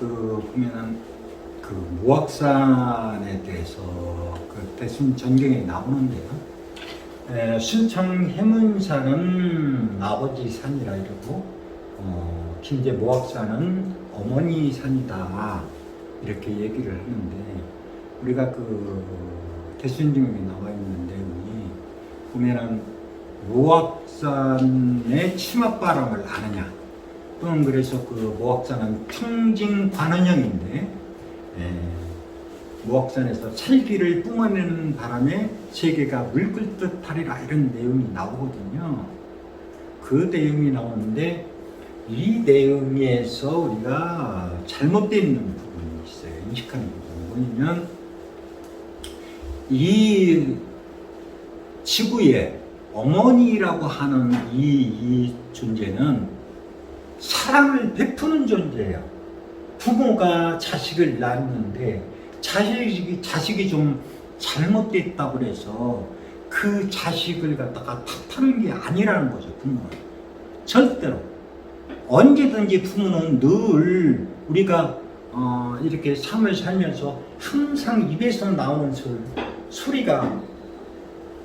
보면은 그 무악산에 대해서 그 대순 전경에 나오는데요. 순창 해문산은 아버지 산이라 이러고, 김제 무악산은 어머니 산이다 이렇게 얘기를 하는데, 우리가 그 대순경에 나와 있는 내용이 보면은 무악산의 치맛바람을 아느냐, 또는 그래서 그 무악산은 평징관원형인데, 무악산에서 찰기를 뿜어내는 바람에 세계가 물끓 듯 하리라 이런 내용이 나오거든요. 그 내용이 나오는데, 이 내용에서 우리가 잘못되어 있는 부분이 있어요. 인식하는 부분이 뭐냐면, 이 지구에 어머니라고 하는 이 존재는 사랑을 베푸는 존재예요. 부모가 자식을 낳았는데 자식이 좀 잘못됐다고 그래서 그 자식을 갖다가 탓하는 게 아니라는 거죠. 부모는 절대로 언제든지 부모는 늘 우리가 이렇게 삶을 살면서 항상 입에서 나오는 소리가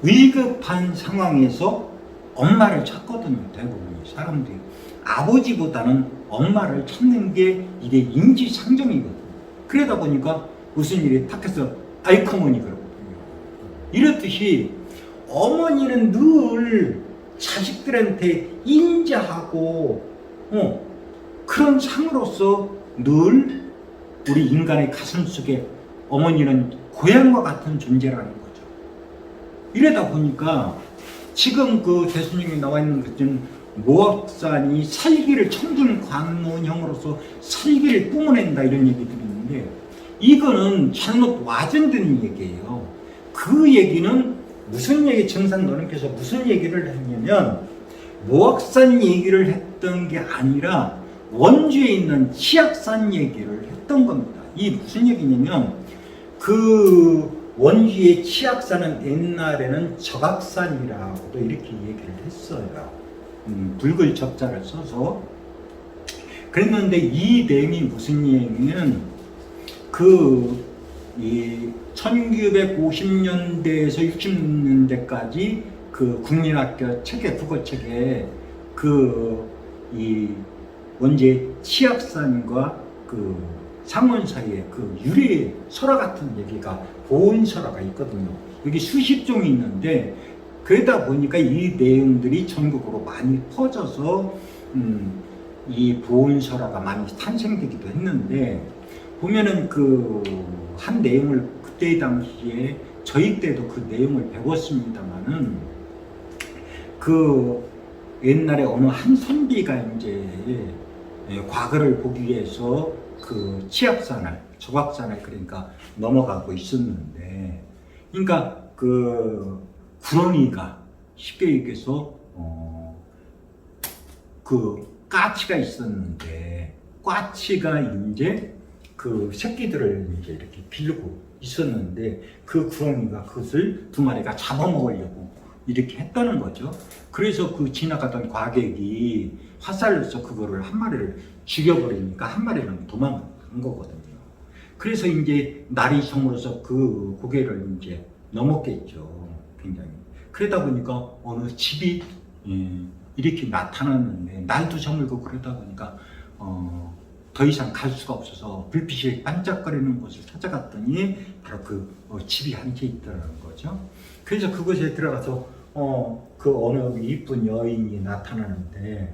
위급한 상황에서 엄마를 찾거든요. 대부분 사람들이 아버지보다는 엄마를 찾는 게 이게 인지상정이거든요. 그러다 보니까 무슨 일이 탁 해서 아이고 어머니 그러거든요. 이렇듯이 어머니는 늘 자식들한테 인자하고 그런 상으로서 늘 우리 인간의 가슴 속에 어머니는 고향과 같은 존재라는 거죠. 이러다 보니까 지금 그 대순경에 나와 있는 것은 무악산이 살기를 청중관문형으로서 살기를 뿜어낸다 이런 얘기들이 있는데, 이거는 잘못 와전된 얘기예요. 그 얘기는 무슨 얘기, 정상노령께서 무슨 얘기를 했냐면 무악산 얘기를 했던 게 아니라 원주에 있는 치악산 얘기를 했던 겁니다. 이게 무슨 얘기냐면, 그 원주의 치악산은 옛날에는 적악산이라고도 이렇게 얘기를 했어요. 붉을 적자를 써서. 그랬는데 이 내용이 무슨 내용이냐면, 이 1950년대에서 60년대까지 그 국민학교 책에, 국어책에 이 원주의 치악산과 그 상원 사이에 그 유리 설화 같은 얘기가 보온설화가 있거든요. 여기 수십 종이 있는데, 그러다 보니까 이 내용들이 전국으로 많이 퍼져서 이 보온설화가 많이 탄생되기도 했는데, 보면은 그 한 내용을 그때 당시에 저희 때도 그 내용을 배웠습니다만은, 그 옛날에 어느 한 선비가 이제 과거를 보기 위해서 그 치악산을, 적악산을 그러니까 넘어가고 있었는데, 그러니까 그 구렁이가 쉽게 얘기해서 그 까치가 있었는데, 까치가 이제 그 새끼들을 이제 이렇게 빌고 있었는데, 그 구렁이가 그것을 두 마리가 잡아먹으려고 이렇게 했다는 거죠. 그래서 그 지나가던 과객이 화살로서 그거를 한 마리를 죽여버리니까 한 마리는 도망간 거거든요. 그래서 이제 날이 저물어서 그 고개를 이제 넘었겠죠. 굉장히. 그러다 보니까 어느 집이 이렇게 나타났는데, 날도 저물고 그러다 보니까 더 이상 갈 수가 없어서 불빛이 반짝거리는 곳을 찾아갔더니 바로 그 집이 한 채 있더라는 거죠. 그래서 그곳에 들어가서 그 어느 이쁜 여인이 나타나는데,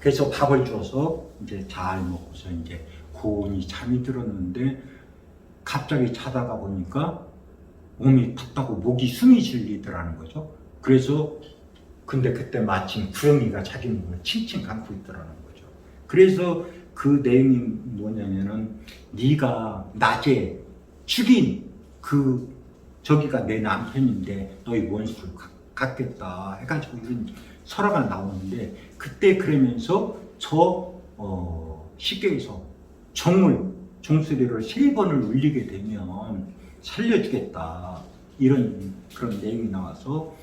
그래서 밥을 줘서 이제 잘 먹고서 이제 고온이 잠이 들었는데, 갑자기 자다가 보니까 몸이 탔다고 목이 숨이 질리더라는 거죠. 그래서 근데 그때 마침 구렁이가 자기 몸을 칭칭 감고 있더라는 거죠. 그래서 그 내용이 뭐냐면은, 네가 낮에 죽인 저기가 내 남편인데 너희 원수를 갖겠다 해가지고 이런 설화가 나오는데, 그때 그러면서 쉽게 해서 종소리를 3번을 울리게 되면 살려주겠다 이런 그런 내용이 나와서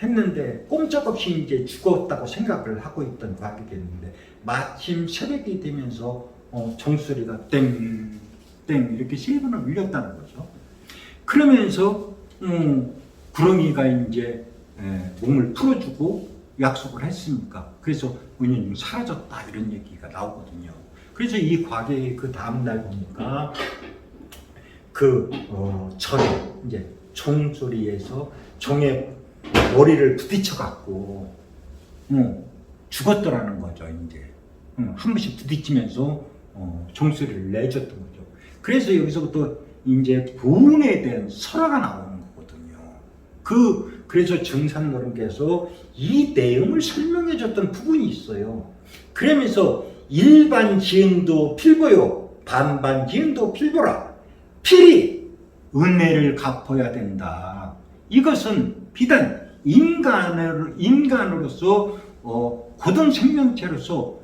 했는데, 꼼짝없이 이제 죽었다고 생각을 하고 있던 과학이 됐는데, 마침 새벽이 되면서 종소리가 땡, 땡 이렇게 3번을 울렸다는 거죠. 그러면서 구렁이가 이제 몸을 풀어주고 약속을 했으니까 그래서 은연중에 사라졌다 이런 얘기가 나오거든요. 그래서 이 과거의 그 다음날 보니까 절에 이제 종소리에서 종의 머리를 부딪혀 갖고 죽었더라는 거죠. 이제 한 번씩 부딪히면서 종소리를 내줬던 거죠. 그래서 여기서부터 이제 보훈에 대한 설화가 나오는 거거든요. 그래서 정산노름께서 이 내용을 설명해 줬던 부분이 있어요. 그러면서 일반 지은도 필보요, 반반 지은도 필보라. 필히 은혜를 갚아야 된다. 이것은 비단 인간으로서 고등 생명체로서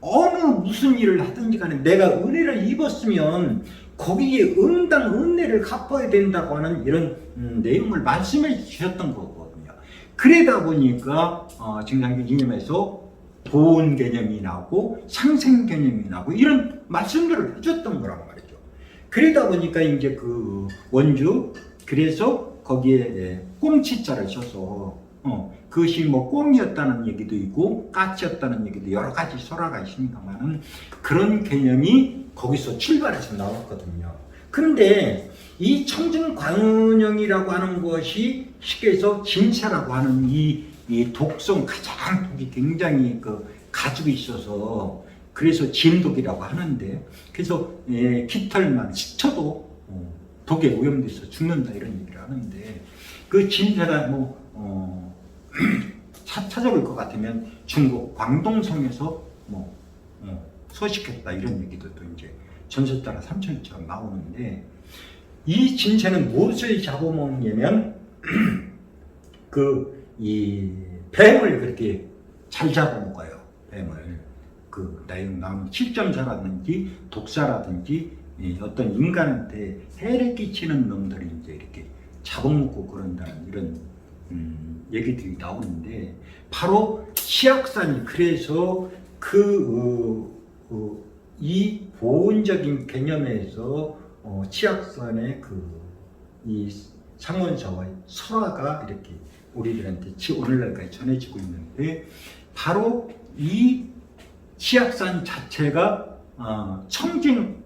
어느 무슨 일을 하든지 간에 내가 은혜를 입었으면 거기에 응당 은혜를 갚아야 된다고 하는 이런 내용을 말씀해 주셨던 거거든요. 그러다 보니까 증상교 이념에서 보온 개념이 나오고 상생 개념이 나오고 이런 말씀들을 해줬던 거란 말이죠. 그러다 보니까 이제 그 원주 그래서 거기에 꽁치자를 써서 그것이 뭐 꽁이었다는 얘기도 있고 까치였다는 얘기도 여러 가지 설화가 있습니다만은 그런 개념이 거기서 출발해서 나왔거든요. 그런데 이 청증광운형이라고 하는 것이 쉽게 해서 진사라고 하는 이 독성 가장 독이 굉장히 가지고 있어서 그래서 진독이라고 하는데 그래서 깃털만 스쳐도 독에 오염돼서 죽는다 이런 얘기를 하는데 그 진사가 찾아볼 것 같으면 중국 광동성에서 서식했다 이런 얘기도 또 이제 전설 따라 삼천리처럼 나오는데 이 진새는 무엇을 잡아먹냐면 이 뱀을 그렇게 잘 잡아먹어요. 뱀을 나오는 실점사라든지 독사라든지 어떤 인간한테 해를 끼치는 놈들이 이제 이렇게 잡아먹고 그런다는 이런 얘기들이 나오는데 바로 치악산이 그래서 이 보온적인 개념에서 치악산의 이 상원사와의 설화가 이렇게 우리들한테 오늘날까지 전해지고 있는데 바로 이 치악산 자체가 청진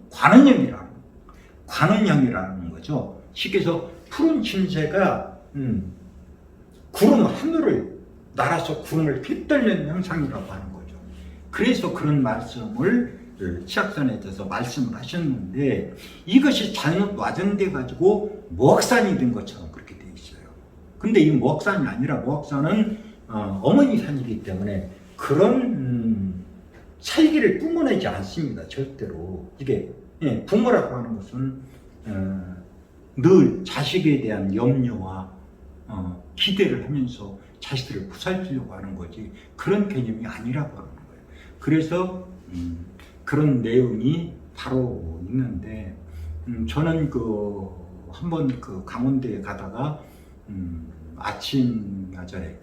관원형이라는 거죠. 쉽게 해서 푸른 침새가 구름 하늘을 날아서 구름을 휘날리는 형상이라고 하는 거죠. 그래서 그런 말씀을 치악산에 대해서 말씀을 하셨는데 이것이 잘못 와전돼 가지고 모악산이 된 것처럼 그렇게 돼 있어요. 근데 이 모악산이 아니라 모악산은 어머니 산이기 때문에 그런 살기를 뿜어내지 않습니다. 절대로. 이게 부모라고 하는 것은 늘 자식에 대한 염려와 기대를 하면서 자식들을 부살리려고 하는 거지 그런 개념이 아니라고 하는 거예요. 그래서 그런 내용이 바로 있는데 저는 한번 강원도에 가다가 아침 야전에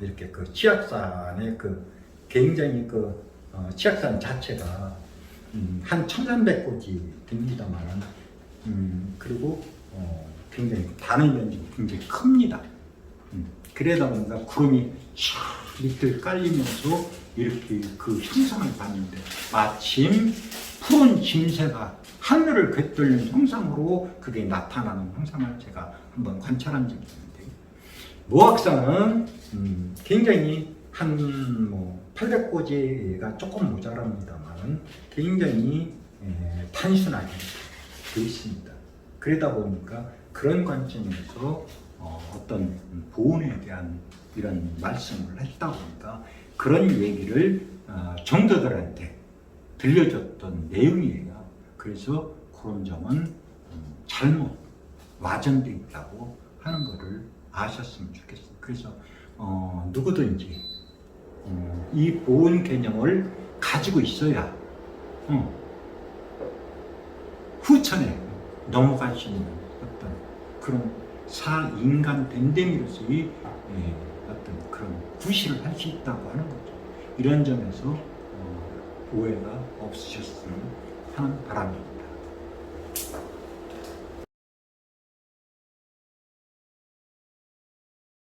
이렇게 치악산에 굉장히 치악산 자체가 한 1300곳이 됩니다만 그리고 굉장히 다는 면적이 굉장히 큽니다. 그러다 보니까 구름이 샥 밑을 깔리면서 이렇게 그 형상을 봤는데 마침 푸른 짐새가 하늘을 꿰뚫는 형상으로 그게 나타나는 형상을 제가 한번 관찰한 적이 있는데 모악산은 굉장히 한 800고지가 조금 모자랍니다만 굉장히 단순하게 되어 있습니다. 그러다 보니까 그런 관점에서 어떤 보온에 대한 이런 말씀을 했다 보니까 그런 얘기를 정도들한테 들려줬던 내용이에요. 그래서 그런 점은 잘못 와전되어 있다고 하는 것을 아셨으면 좋겠어요. 그래서 누구든지 이 보온 개념을 가지고 있어야 후천에 넘어갈 수 있는 어떤 그런 인간 됨됨이로서의 어떤 그런 구실을 할 수 있다고 하는 거죠. 이런 점에서 오해가 없으셨으면 하는 바람입니다.